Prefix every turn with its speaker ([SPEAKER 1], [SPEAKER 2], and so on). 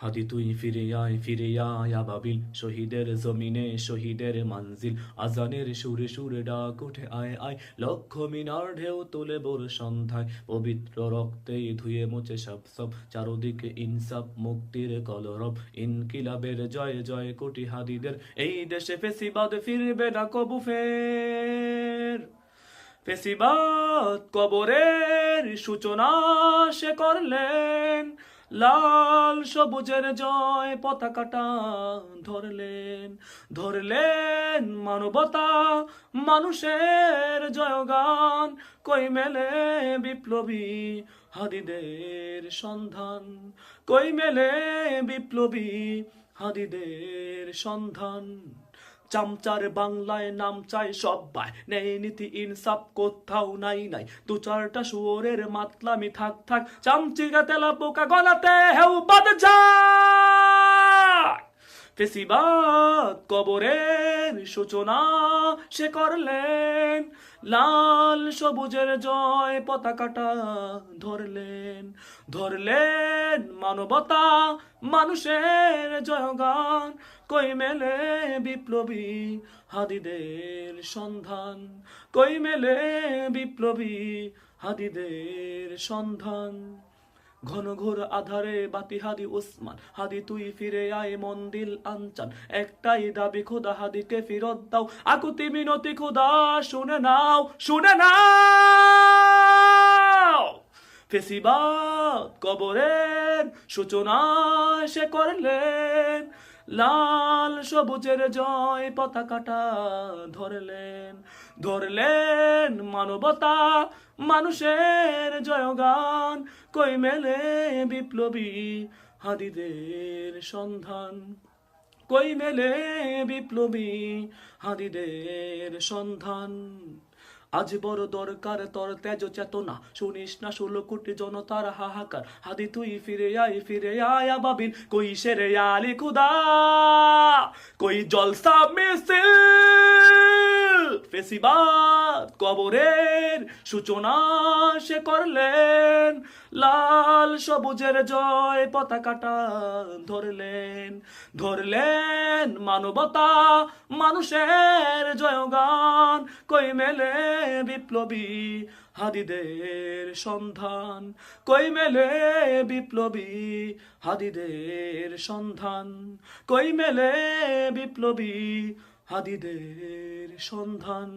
[SPEAKER 1] হাদি তুই ফিরে আয় আবাবিল, শহীদের জমিনে শহীদের মানজিল, আজানের সুরে সুরে ডাক উঠে আয় আয়, লক্ষ মিনার ঢেউ তোলে বোর সন্ধ্যায়, পবিত্র রক্তে ধুয়ে মুছে সব সব, চারদিকে ইনসাফ মুক্তির কলরব, ইনকিলাবের জয় জয় কোটি হাদিদের, এই দেশে ফেসিবাদ ফিরবে না কবু ফের। ফেসিবাদ কবরের সূচনা সে করলেন, লাল সবুজের জয় পতাকাটা ধরলেন, ধরলেন মানবতা মানুষের জয়গান, কই মেলে বিপ্লবী হাদিদের সন্ধান, কই মেলে বিপ্লবী হাদিদের সন্ধান। চামচার বাংলায় নাম চাই সব্বাই, নেই নীতি ইনসাফ কোথাও নাই নাই, দু চারটা শুয়োরের মাতলামি থাক থাক, চামচিকা তেলা পোকা গলাতে হেউ বাদ যায়। ফেসিবাদ কবরের সূচনা সে করলেন, লাল সবুজের জয় পতাকাটা ধরলেন, ধরলেন মানবতা মানুষের জয়গান, কই মেলে বিপ্লবী হাদিদের সন্ধান, কই মেলে বিপ্লবী হাদিদের সন্ধান। ঘন ঘোর আধারে বাতি হাদি উসমান, হাদি তুই ফিরে আয় মন দিল আনচান, একটাই দাবি খোদা হাদিকে ফিরত দাও, আকুতি মিনতি খোদা শুনে নাও, শুনে নাও। ফেসিবাদ কবরের সূচনা সে করলেন, লাল সবুজের জয় পতাকাটা ধরলেন, ধরলেন মানবতা মানুষের জয়গান, কই মেলে বিপ্লবী হাদিদের সন্ধান, কই মেলে বিপ্লবী হাদিদের সন্ধান। আজ বড় দরকার তোর তেজ চেতনা, শুনিস না 16 কোটি জনতার হাহাকার, হাদি তুই ফিরে আয় আবাবিল, কই শেরে আলী খুদা, কই জলসা মিছিল। ফেসিবাদ কবরের সূচনা সে করলেন, লাল সবুজের জয় পতাকাটা ধরলেন, ধরলেন মানবতা মানুষের জয়গান, কই মেলে বিপ্লবী হাদিদের সন্ধান, কই মেলে বিপ্লবী হাদিদের সন্ধান, কই মেলে বিপ্লবী হাদিদের সন্ধান।